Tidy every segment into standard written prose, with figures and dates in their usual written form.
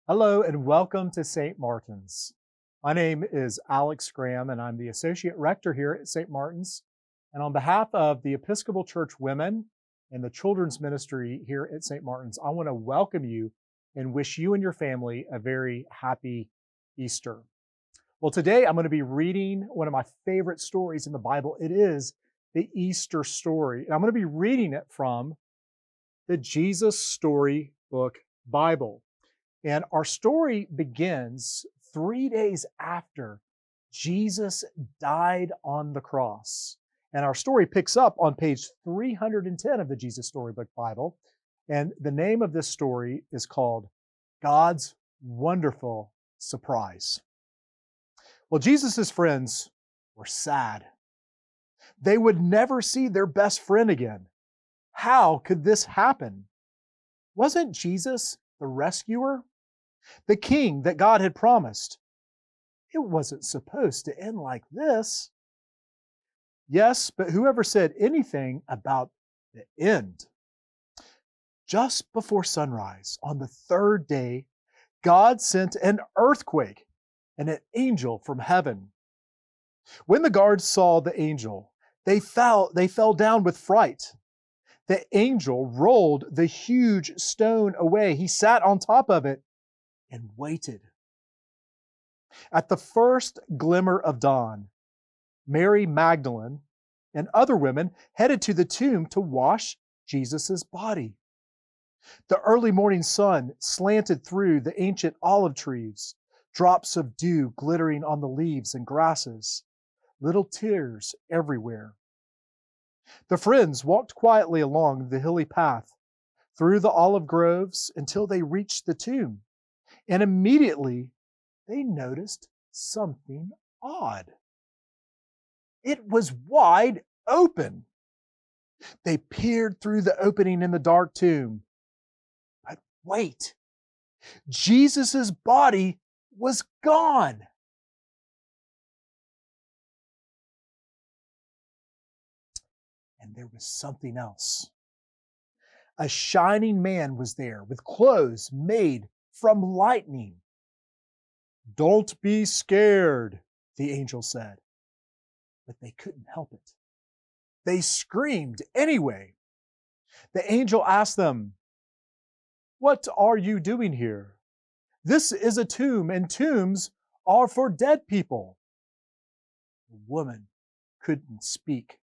Hello and welcome to St. Martin's. My name is Alex Graham and I'm the Associate Rector here at St. Martin's. And on behalf of the Episcopal Church Women and the Children's Ministry here at St. Martin's, I want to welcome you and wish you and your family a very happy Easter. Well, today I'm going to be reading one of my favorite stories in the Bible. It is the Easter story. And I'm going to be reading it from the Jesus Storybook Bible. And our story begins 3 days after Jesus died on the cross. And our story picks up on page 310 of the Jesus Storybook Bible. And the name of this story is called God's Wonderful Surprise. Well, Jesus' friends were sad. They would never see their best friend again. How could this happen? Wasn't Jesus the rescuer? The king that God had promised? It wasn't supposed to end like this. Yes, but whoever said anything about the end? Just before sunrise, on the third day, God sent an earthquake and an angel from heaven. When the guards saw the angel, they fell down with fright. The angel rolled the huge stone away. He sat on top of it and waited. At the first glimmer of dawn, Mary Magdalene and other women headed to the tomb to wash Jesus' body. The early morning sun slanted through the ancient olive trees, drops of dew glittering on the leaves and grasses, little tears everywhere. The friends walked quietly along the hilly path, through the olive groves until they reached the tomb. And immediately they noticed something odd. It was wide open. They peered through the opening in the dark tomb. But wait, Jesus' body was gone. And there was something else. A shining man was there with clothes made from lightning. Don't be scared, the angel said. But they couldn't help it. They screamed anyway. The angel asked them, "What are you doing here? This is a tomb, and tombs are for dead people." The woman couldn't speak.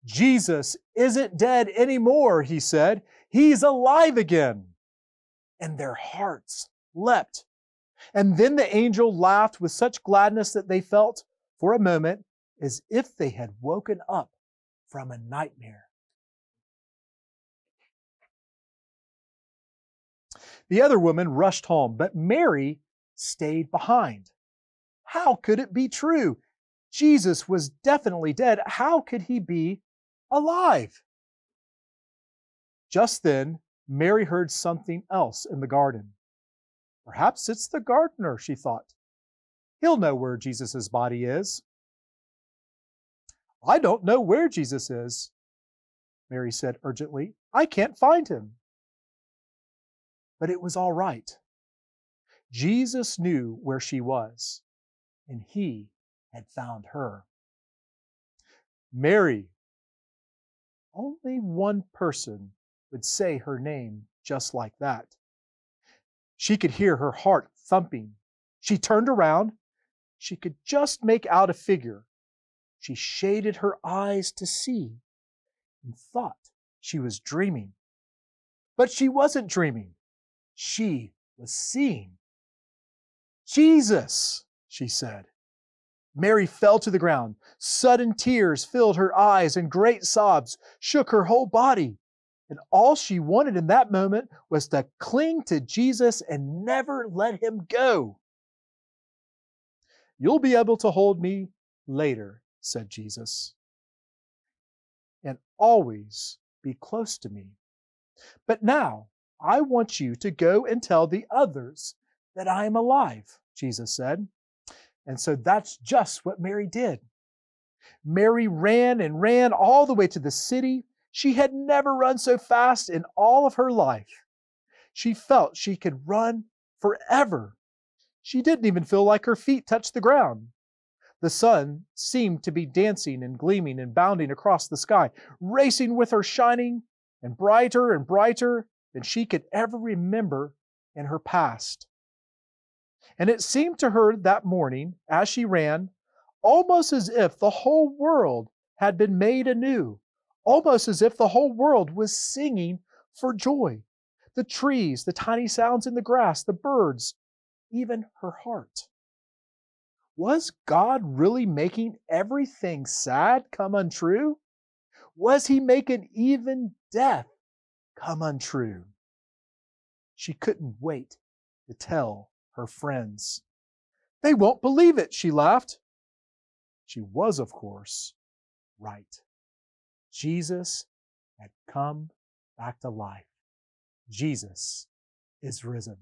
"Jesus isn't dead anymore," he said. "He's alive again." And their hearts leapt. And then the angel laughed with such gladness that they felt, for a moment, as if they had woken up from a nightmare. The other woman rushed home, but Mary stayed behind. How could it be true? Jesus was definitely dead. How could he be alive? Just then, Mary heard something else in the garden. Perhaps it's the gardener, she thought. He'll know where Jesus' body is. "I don't know where Jesus is," Mary said urgently. "I can't find him." But it was all right. Jesus knew where she was, and he had found her. Mary. Only one person would say her name just like that. She could hear her heart thumping. She turned around. She could just make out a figure. She shaded her eyes to see and thought she was dreaming. But she wasn't dreaming. She was seeing. "Jesus," she said. Mary fell to the ground. Sudden tears filled her eyes and great sobs shook her whole body. And all she wanted in that moment was to cling to Jesus and never let him go. "You'll be able to hold me later," said Jesus, "and always be close to me. But now I want you to go and tell the others that I am alive," Jesus said. And so that's just what Mary did. Mary ran and ran all the way to the city. She had never run so fast in all of her life. She felt she could run forever. She didn't even feel like her feet touched the ground. The sun seemed to be dancing and gleaming and bounding across the sky, racing with her, shining and brighter than she could ever remember in her past. And it seemed to her that morning, as she ran, almost as if the whole world had been made anew, almost as if the whole world was singing for joy. The trees, the tiny sounds in the grass, the birds, even her heart. Was God really making everything sad come untrue? Was He making even death come untrue? She couldn't wait to tell her friends. They won't believe it, she laughed. She was, of course, right. Jesus had come back to life. Jesus is risen.